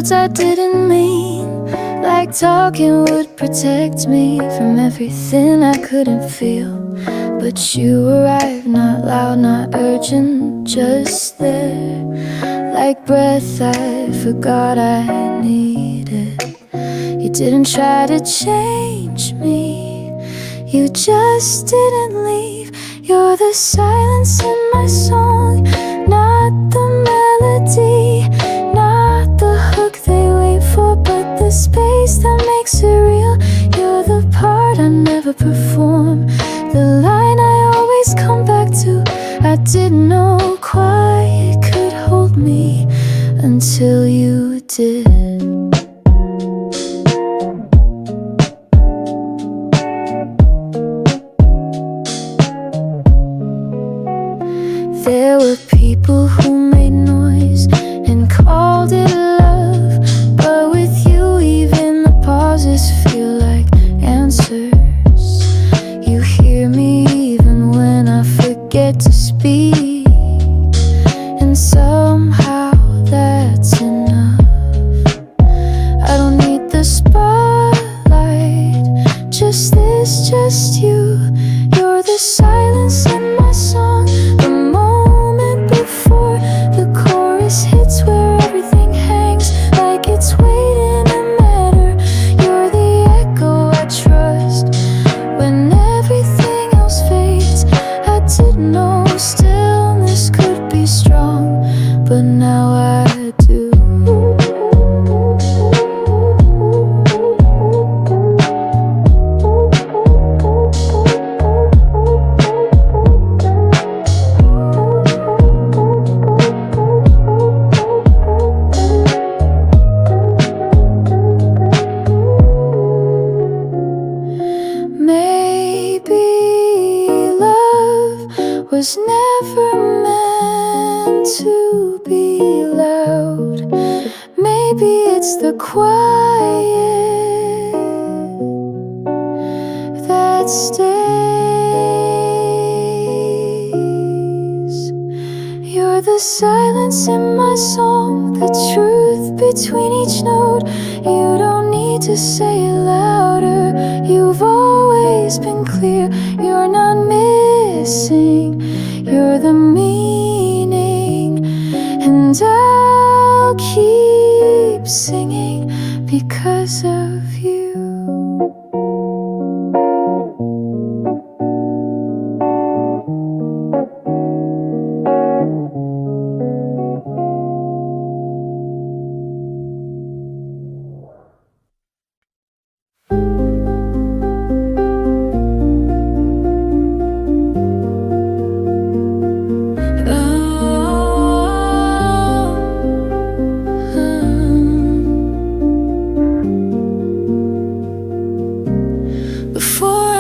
words I didn't mean, like talking would protect me from everything I couldn't feel. But you arrived, not loud, not urgent, just there, like breath I forgot I needed. You didn't try to change me, you just didn't leave. You're the silence in my song, not the melody, not the hook they wait for, but the space that makes it real. You're the part I never perform, the line I always come back to. I didn't know quiet could hold me until you did. There were people who made noise and called it love, but with you even the pauses feel like answers. You hear me even when I forget to speak, and somehow that's enough. I don't need the spotlight, just this, just you. You're the silence in my song, the moment before the chorus hits, where everything hangs like it's waiting to matter. You're the echo I trust when everything else fades. I didn't know stillness could be strong, but now I do. Was never meant to be loud. Maybe it's the quiet that stays. You're the silence in my song, the truth between each note. You don't need to say it louder, you've always been clear. You're not missing, you're the meaning, and I'll keep singing because of you.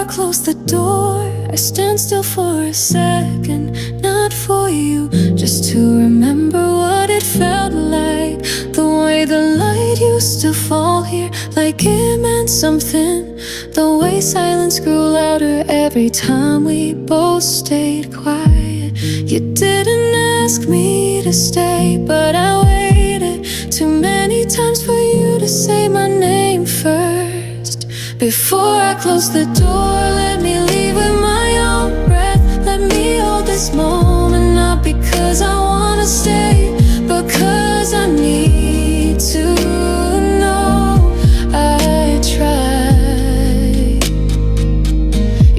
Close the door, I stand still for a second, not for you, just to remember what it felt like. The way the light used to fall here, like it meant something. The way silence grew louder every time we both stayed quiet. You didn't ask me to stay, but I waited too many times for you to say my name first. Before I close the door, let me leave with my own breath. Let me hold this moment, not because I wanna stay, but cause I need to know I tried.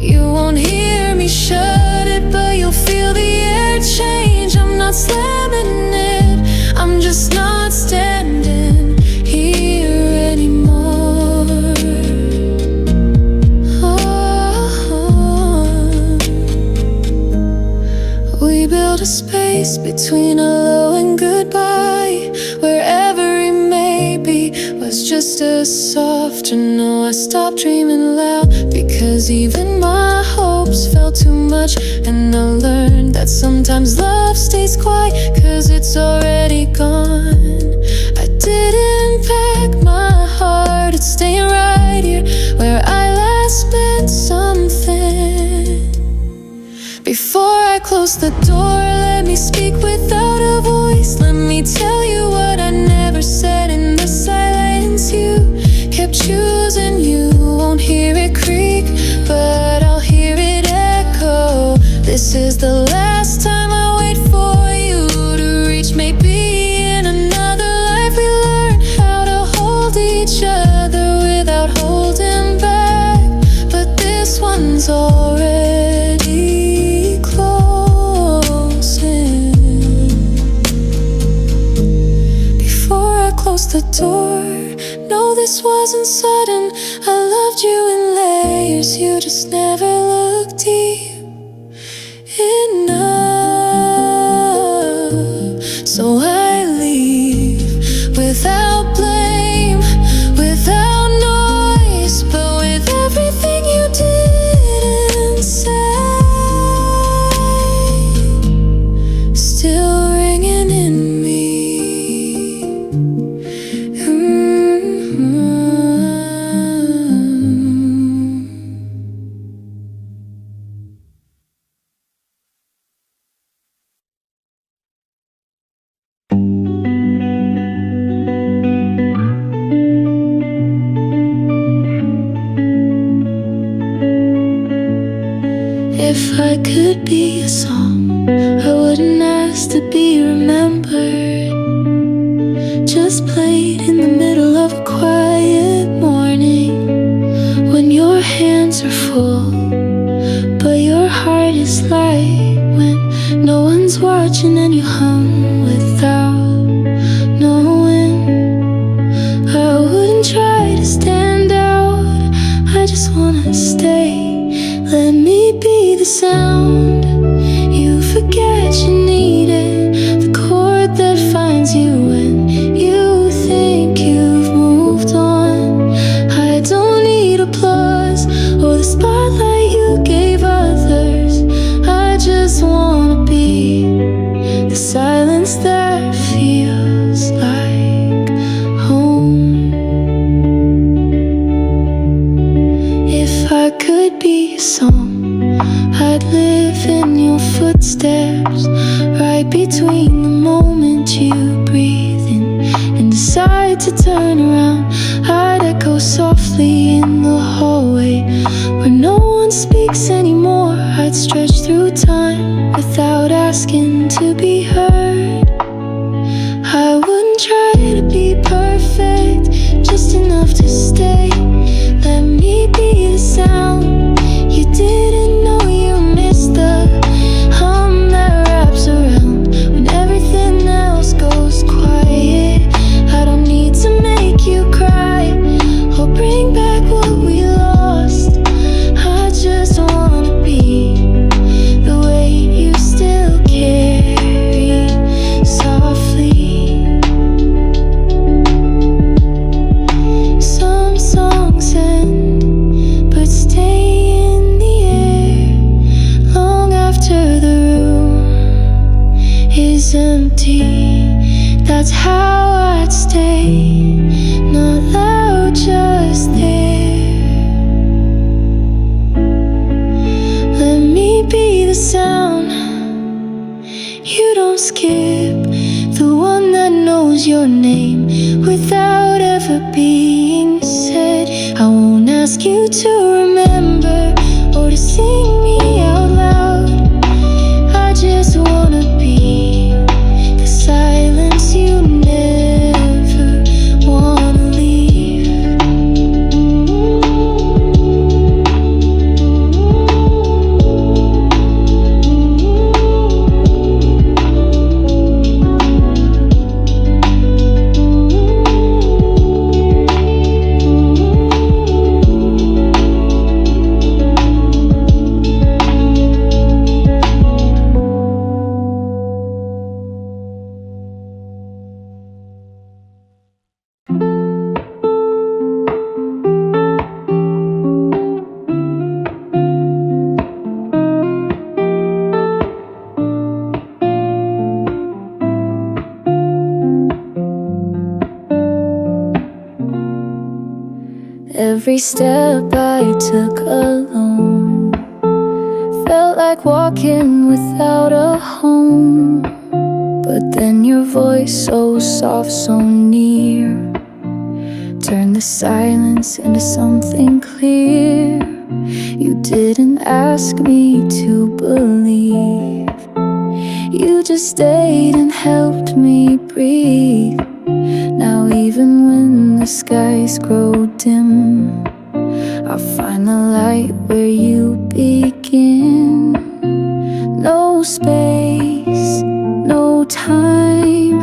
You won't hear me shut it, but you'll feel the air change. I'm not slamming it, I'm just not standing here anymore. We built a space between a hello and goodbye, where every maybe was just a softer no. I stopped dreaming loud because even my hopes felt too much, and I learned that sometimes love stays quiet cause it's already gone. I didn't pack my heart, it's staying right here where I last meant something. Before I close the door, let me speak without a voice. Let me tell you what I never said in the door. No, this wasn't sudden. I loved you in layers. You just never looked deep enough. So I leave without blame, without noise, but with everything you didn't say still ringing in me. If I could be a song, I wouldn't ask to be remembered. Just played in the middle of a quiet morning, when your hands are full, but your heart is light. When no one's watching and you hum without knowing. I wouldn't try to stand out, I just wanna stay. Let me be the sound you forget you needed, the chord that finds you when you think you've moved on. I don't need applause or the spotlight you gave others. I just wanna be the silence that feels like home. If I could be a song, I'd live in your footsteps, right between the moment you breathe in and decide to turn around. I'd echo softly in the hallway where no one speaks anymore. I'd stretch through time without asking to be heard. I wouldn't try to be perfect, just enough to stay. Let me be the sound you didn't know you missed, the hum that wraps around when everything else goes quiet. I don't need to make you cry or bring back what we lost. I just wanna be the way you still carry softly. Some songs end but stay in the air long after the room is empty. That's how I'd stay, not loud, just there. Let me be the sound you don't skip, the one that knows your name without ever being said. I won't ask you to remember or to sing me out loud. I just wanna be the silence you never wanna leave. Every step I took alone felt like walking without a home. But then your voice, so soft, so near, turned the silence into something clear. You didn't ask me to believe, you just stayed and helped me breathe. Now even when the skies grow dim, I'll find the light where you begin. No space, no time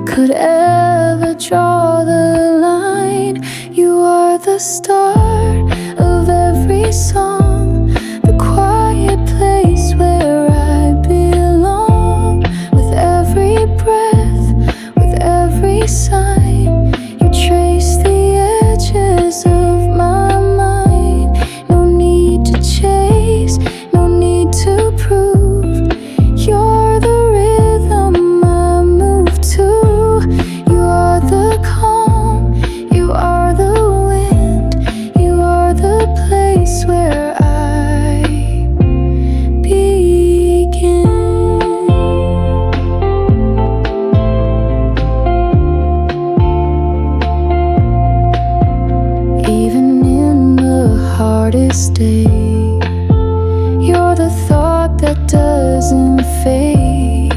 could ever draw the line. You are the start of every song, the quiet place where I belong. With every breath, with every sign, you trace the edges of my mind. No need to chase, no need to prove. You're the rhythm I move to. You are the calm, you are the wind, you are the place where I begin. Even in the hardest day, you're the thought that doesn't fade.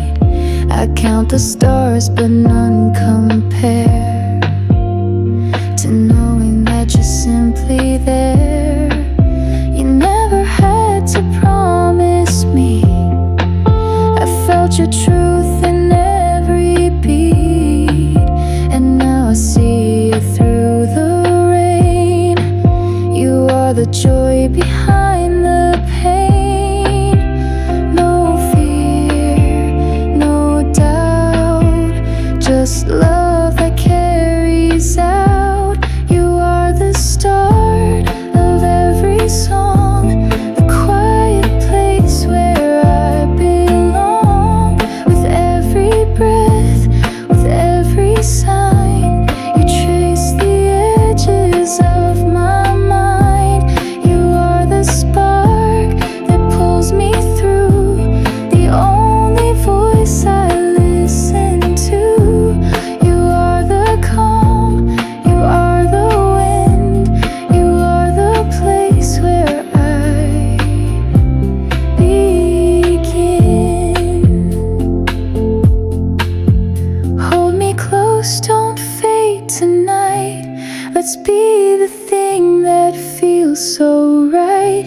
I count the stars but none compare to knowing that you're simply there. You never had to promise me. I felt your truth in every beat, and now I see it through the rain. You are the joy behind the pain. No fear, no doubt, just love that carries out. You are the start of every song, the quiet place where I belong. With every breath, with every sign, you trace the edges of my mind. You are the spark that pulls me through, the only voice I listen to. You are the calm, you are the wind, you are the place where I begin. Hold me close, don't fade tonight. Let's be the thing that feels so right.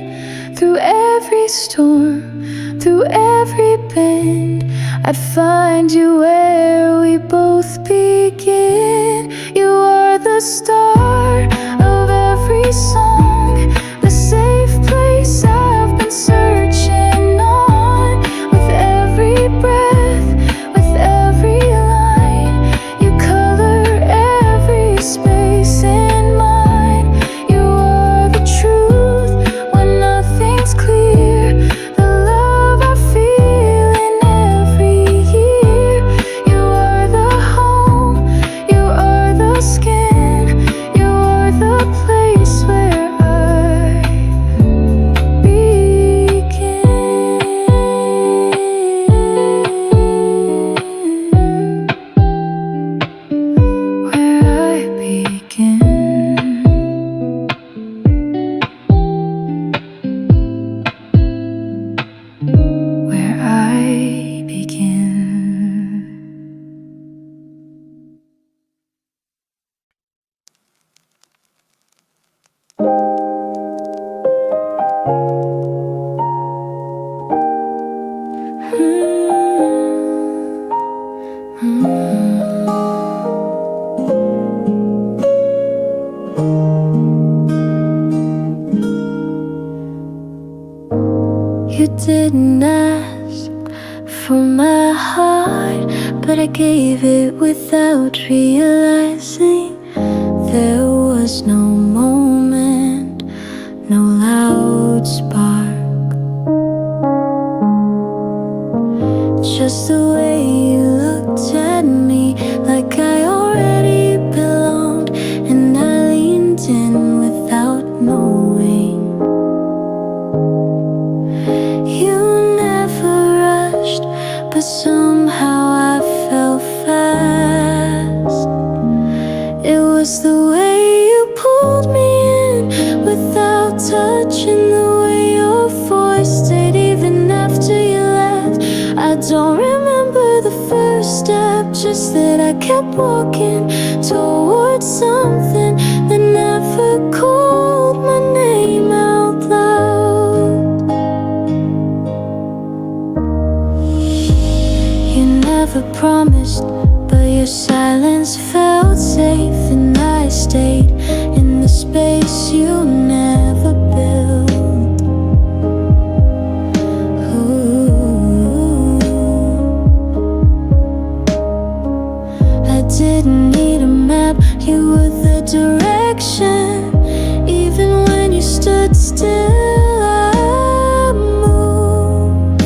Through every storm, through every bend, I'd find you where we both begin. You are the start of every song, the safe place I've been searching on. With every breath, with every line, you color every space in mine. You are the truth when nothing's clear, the love I feel in every year. You are the home, you are the skin, you are the place where I begin. Where I begin. Where I begin. You didn't ask for my heart, but I gave it without realizing. There was no moment, no loud spark, just the way you looked at me, like I already belonged, and I leaned in without knowing. You never rushed, but somehow I fell fast. It was the way you pulled me in without touching, the way your voice stayed even after you left. I don't remember the first step, just that I kept walking towards something that never called my name out loud. You never promised, but your silence felt direction. Even when you stood still, I move.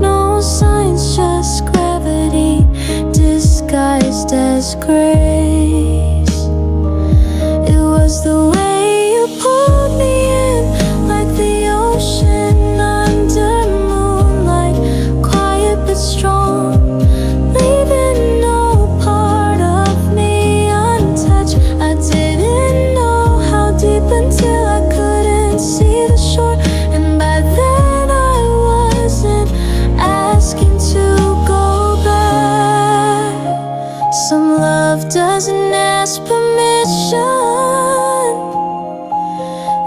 No signs, just gravity disguised as grace. It was the way you pulled me in, like the ocean under moonlight, quiet but strong, leaving no part of me untouched. I didn't know how deep until I couldn't see the shore, and by then I wasn't asking to go back. Some love doesn't ask permission,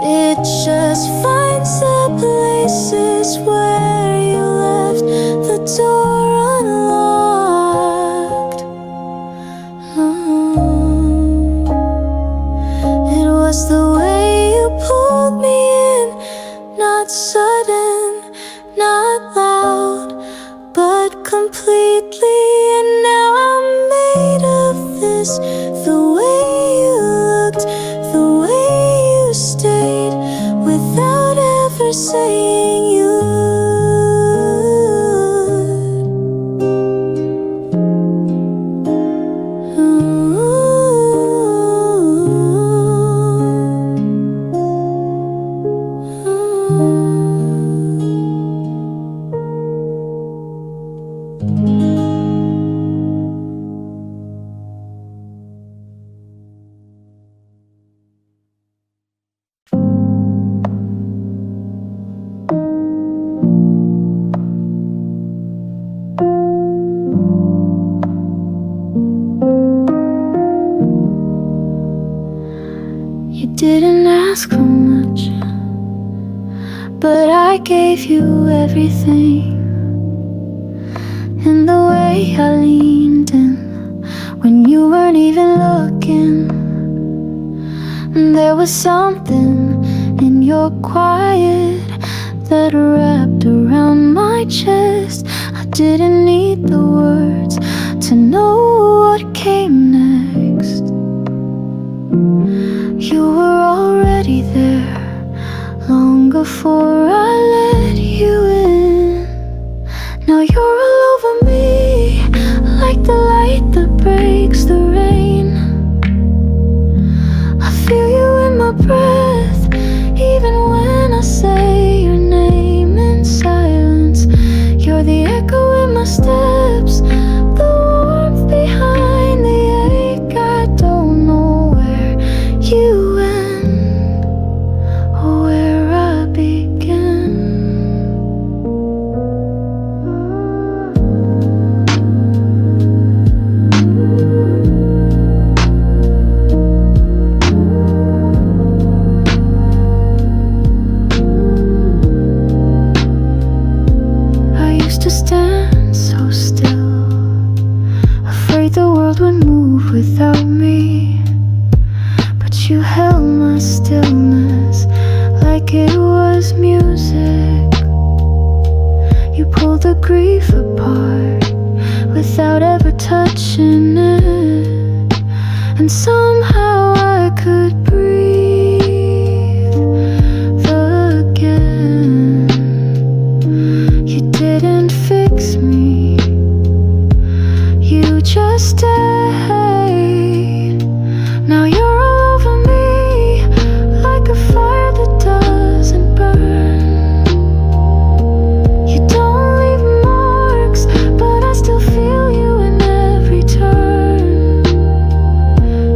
it just finds the places where you left the door unlocked. It was the way you pulled me in, not sudden, not loud, but completely. And now I'm made of this. The way you looked, the way you stayed, without ever saying you would. You didn't ask for much, but I gave you everything. In the way I leaned in when you weren't even looking. And there was something in your quiet that wrapped around my chest. I didn't need the words to know what came next. You were already there long before I let you in. Now you're all over me, like the light that breaks the rain. I feel you in my breath, even when I say your name in silence. You're the echo in my steps, the warmth behind the ache. I don't know where you end or where I begin. I used to stand so still, afraid the world would move without me. But you held my stillness like it was music. You pulled the grief apart without ever touching it. And somehow I could breathe again. You didn't fix me, you just stayed. Now you're all over me, like a fire that doesn't burn. You don't leave marks, but I still feel you in every turn.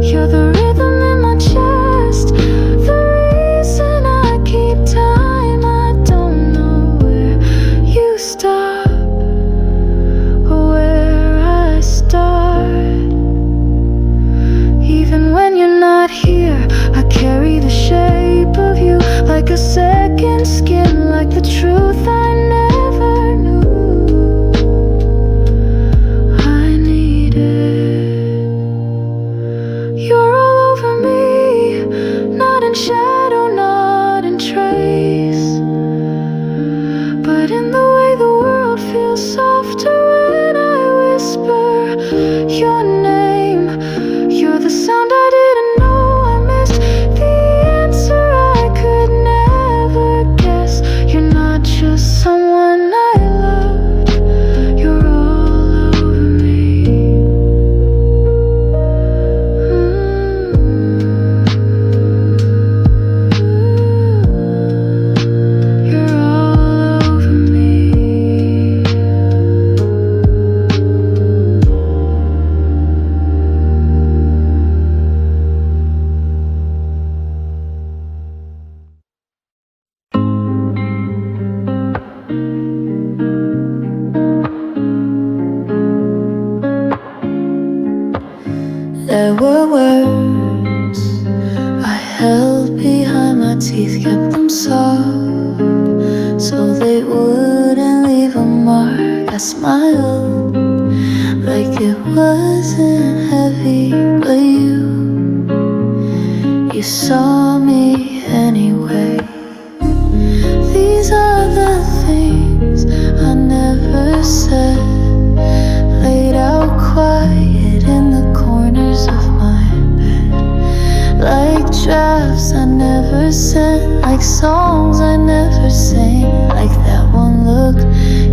You're the rhythm in my chest, the reason I keep time. I don't know where you stop or where I start. Even when you're not here, I carry the shape of you, like a second skin, like the truth I never knew I needed. You're all over me, not in shadow, not in trace, but in the way the world feels softer when I whisper your name. There were words I held behind my teeth, kept them soft so they wouldn't leave a mark. I smiled like it wasn't heavy, but you saw me anyway. These are the things I never said, laid out quiet in the corners of my bed, like drafts I never sent, like songs I never sang, like that one look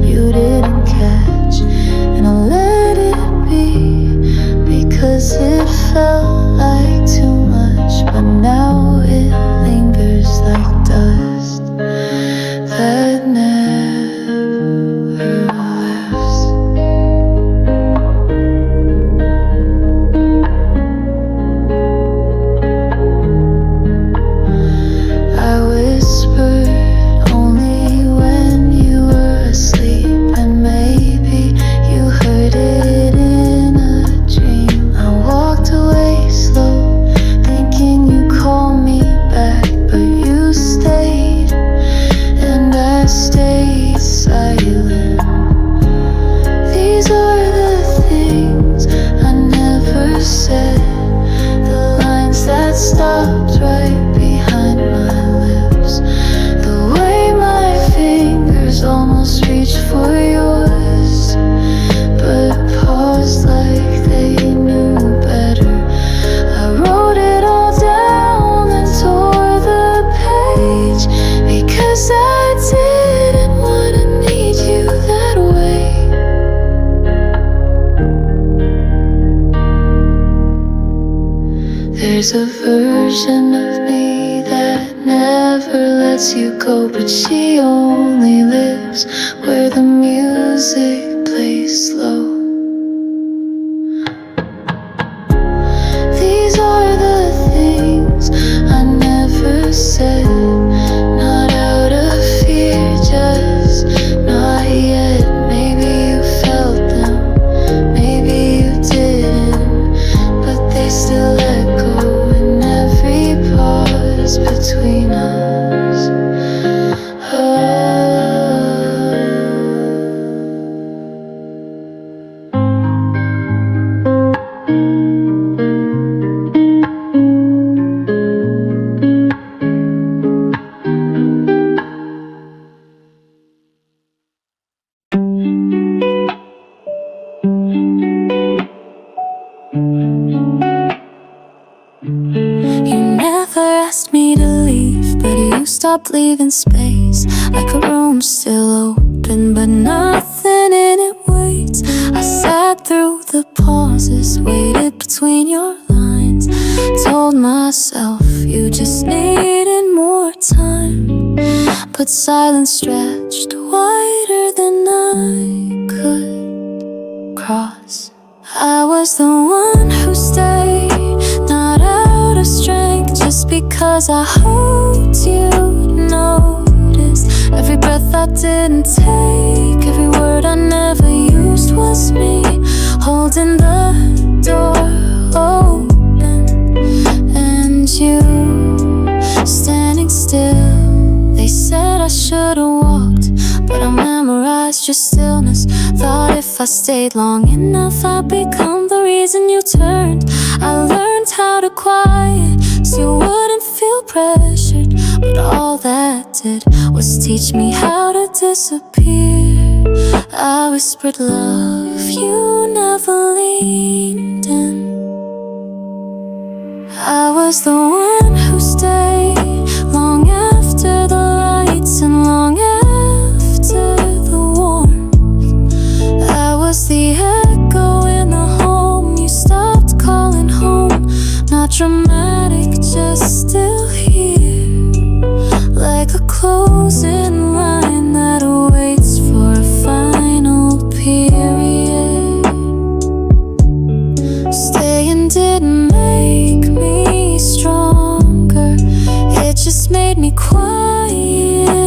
you didn't catch. And I let it be because it felt like too much, but now it lingers like dust that never left. I whispered only when you were asleep, and maybe you heard it in a dream. I walked away slow, thinking you called me back, but you stayed, and I stayed silent. These are the things I never said, the lines that stopped right behind my lips, the way my fingers almost reached for yours, but paused like they knew better. I wrote it all down and tore the page, because I didn't want to need you that way. There's a version of me that never lets you go, but she only lives where the music plays slow. These are the things I never said, not out of fear, just not yet. Maybe you felt them, maybe you didn't, but they still echo in every pause between us. Oh. You never asked me to leave, but you stopped leaving space, like a room still open, but nothing in it waits. I sat through the pauses, waited between your lines, told myself you just needed more time, but silence stretched wider than I could cross. I was the one who stayed, not out of strength, just because I hoped you'd notice. Every breath I didn't take, every word I never used was me, holding the door open, and you standing still. They said I should've walked, but I memorized your stillness. Thought if I stayed long enough I'd become the reason you turned. I learned how to quiet so you wouldn't feel pressured, but all that did was teach me how to disappear. I whispered love, you never leaned in. I was the one who stayed long after the lights and long after the warmth. I was the echo in the home you stopped calling home. Not dramatic, just still here, like a closing line that waits for a final period. Staying didn't make me stronger, it just made me quieter.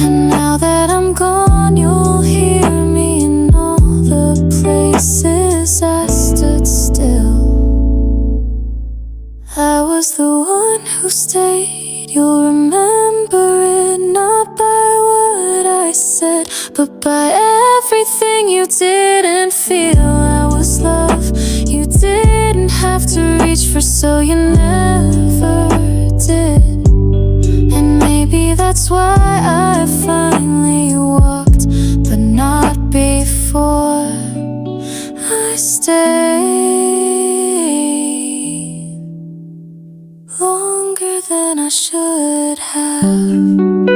And now that I'm gone, you'll hear me in all the places I stood still. You'll remember it not by what I said, but by everything you didn't feel. I was love you didn't have to reach for, so you never did. And maybe that's why I finally walked, but not before I stayed longer than I should have.